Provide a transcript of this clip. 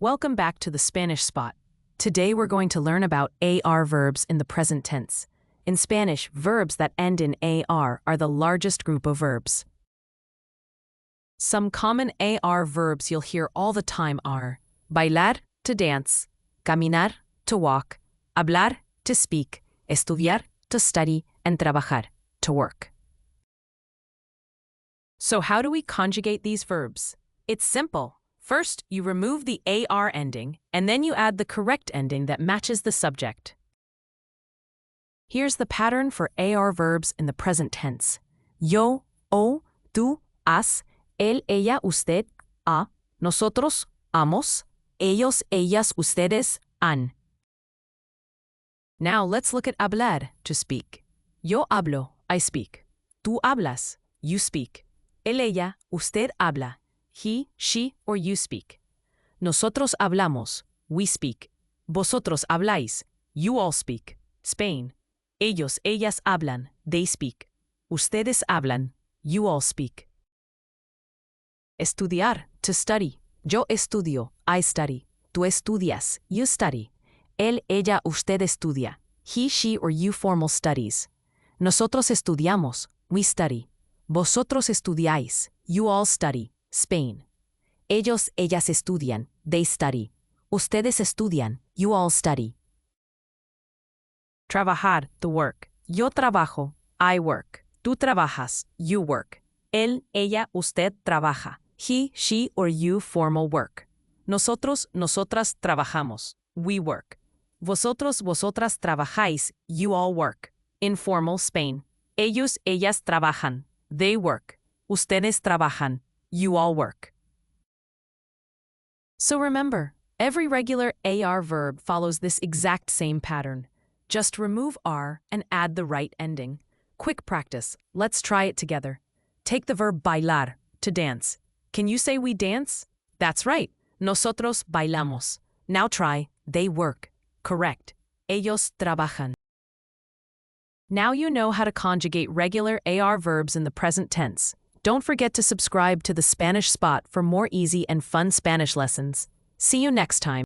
Welcome back to the Spanish Spot. Today we're going to learn about AR verbs in the present tense. In Spanish, verbs that end in AR are the largest group of verbs. Some common AR verbs you'll hear all the time are bailar, to dance, caminar, to walk, hablar, to speak, estudiar, to study, and trabajar, to work. So how do we conjugate these verbs? It's simple. First, you remove the AR ending, and then you add the correct ending that matches the subject. Here's the pattern for AR verbs in the present tense. Yo, o, tú, has, él, ella, usted, ha, nosotros, hamos, ellos, ellas, ustedes, han. Now let's look at hablar, to speak. Yo hablo, I speak. Tú hablas, you speak. Él, ella, usted habla. He, she, or you speak. Nosotros hablamos, we speak. Vosotros habláis, you all speak. Spain. Ellos, ellas hablan, they speak. Ustedes hablan, you all speak. Estudiar, to study. Yo estudio, I study. Tú estudias, you study. Él, ella, usted estudia. He, she, or you formal studies. Nosotros estudiamos, we study. Vosotros estudiáis, you all study. Spain. Ellos, ellas estudian, they study. Ustedes estudian, you all study. Trabajar, the work. Yo trabajo, I work. Tú trabajas, you work. Él, ella, usted trabaja. He, she, or you formal work. Nosotros, nosotras trabajamos, we work. Vosotros, vosotras trabajáis, you all work. Informal Spain. Ellos, ellas trabajan, they work. Ustedes trabajan, you all work. So remember, every regular AR verb follows this exact same pattern. Just remove R and add the right ending. Quick practice. Let's try it together. Take the verb bailar, to dance. Can you say we dance? That's right. Nosotros bailamos. Now try, they work. Correct. Ellos trabajan. Now you know how to conjugate regular AR verbs in the present tense. Don't forget to subscribe to the Spanish Spot for more easy and fun Spanish lessons. See you next time.